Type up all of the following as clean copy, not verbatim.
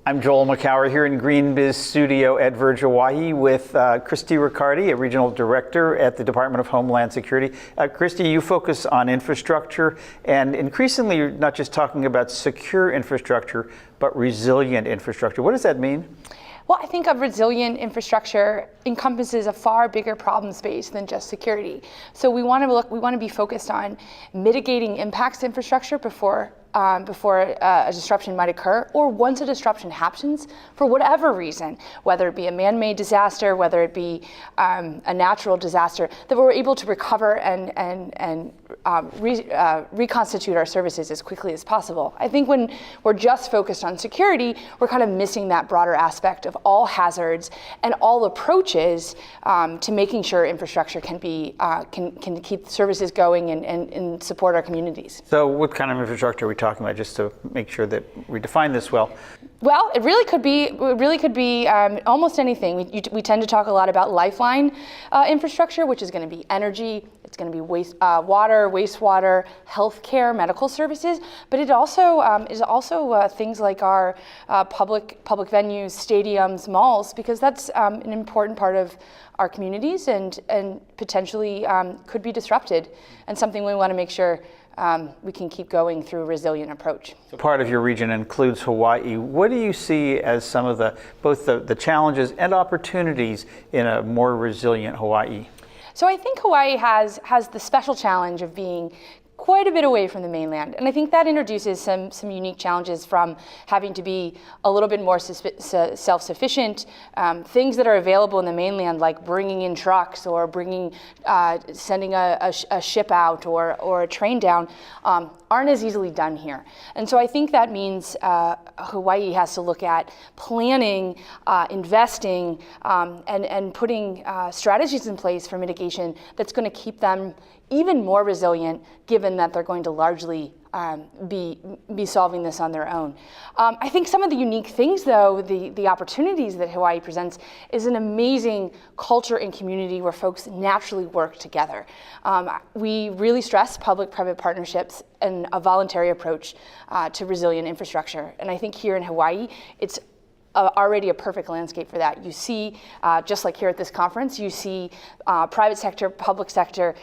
I'm Joel McCower here in GreenBiz Studio at Verge, Hawaii with Christy Riccardi, a Regional Director at the Department of Homeland Security. Christy, you focus on infrastructure, and increasingly you're not just talking about secure infrastructure, but resilient infrastructure. What does that mean? Well, I think a resilient infrastructure encompasses a far bigger problem space than just security. So we want to be focused on mitigating impacts to infrastructure before a disruption might occur, or once a disruption happens, for whatever reason, whether it be a man-made disaster, whether it be a natural disaster, that we're able to recover and reconstitute our services as quickly as possible. I think when we're just focused on security, we're kind of missing that broader aspect of all hazards and all approaches to making sure infrastructure can keep services going and support our communities. So what kind of infrastructure are we talking about, just to make sure that we define this well? Well, it really could be almost anything. We tend to talk a lot about lifeline infrastructure, which is going to be energy. It's going to be water, wastewater, healthcare, medical services. But it also is things like our public venues, stadiums, malls, because that's an important part of our communities and potentially could be disrupted, and something we want to make sure we can keep going through a resilient approach. So part of your region includes Hawaii. What do you see as some of both the challenges and opportunities in a more resilient Hawaii? So I think Hawaii has the special challenge of being quite a bit away from the mainland. And I think that introduces some unique challenges, from having to be a little bit more self-sufficient. Things that are available in the mainland, like bringing in trucks or sending a ship out or a train down, aren't as easily done here. And so I think that means Hawaii has to look at planning, investing, and putting strategies in place for mitigation that's going to keep them even more resilient, given that they're going to largely be solving this on their own. I think some of the unique things, though, the opportunities that Hawaii presents, is an amazing culture and community where folks naturally work together. We really stress public-private partnerships and a voluntary approach to resilient infrastructure. And I think here in Hawaii, it's already a perfect landscape for that. You see, just like here at this conference, you see private sector, public sector,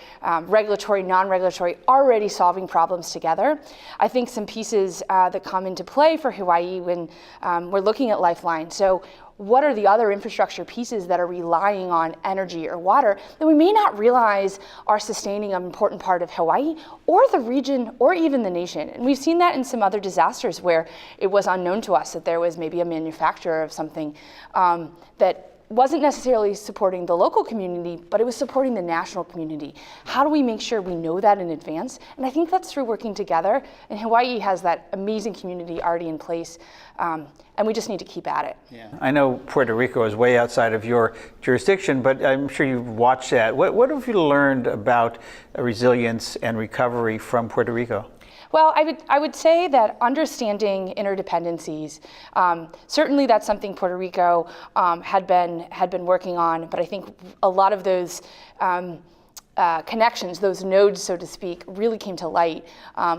regulatory, non-regulatory, already solving problems together. I think some pieces that come into play for Hawaii when we're looking at Lifeline. So what are the other infrastructure pieces that are relying on energy or water that we may not realize are sustaining an important part of Hawaii or the region or even the nation? And we've seen that in some other disasters where it was unknown to us that there was maybe a manufacturer of something that wasn't necessarily supporting the local community, but it was supporting the national community. How do we make sure we know that in advance? And I think that's through working together. And Hawaii has that amazing community already in place, and we just need to keep at it. Yeah. I know Puerto Rico is way outside of your jurisdiction, but I'm sure you've watched that. What have you learned about resilience and recovery from Puerto Rico? Well, I would say that understanding interdependencies, certainly that's something Puerto Rico had been working on, but I think a lot of those connections, those nodes, so to speak, really came to light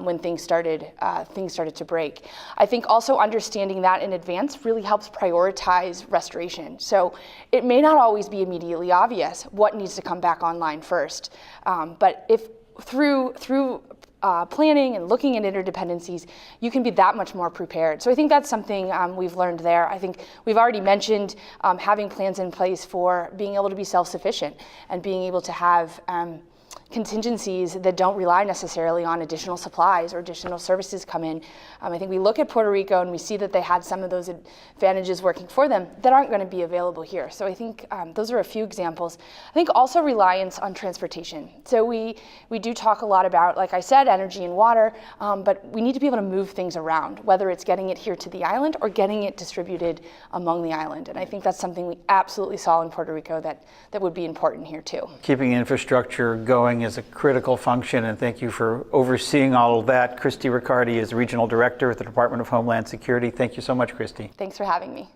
when things started to break. I think also understanding that in advance really helps prioritize restoration. So it may not always be immediately obvious what needs to come back online first, but if through planning and looking at interdependencies, you can be that much more prepared. So I think that's something we've learned there. I think we've already mentioned having plans in place for being able to be self-sufficient and being able to have contingencies that don't rely necessarily on additional supplies or additional services come in. I think we look at Puerto Rico and we see that they had some of those advantages working for them that aren't going to be available here. So I think those are a few examples. I think also reliance on transportation. So we do talk a lot about, like I said, energy and water, but we need to be able to move things around, whether it's getting it here to the island or getting it distributed among the island. And I think that's something we absolutely saw in Puerto Rico that would be important here too. Keeping infrastructure going is a critical function, and thank you for overseeing all of that. Christy Riccardi is Regional Director at the Department of Homeland Security. Thank you so much, Christy. Thanks for having me.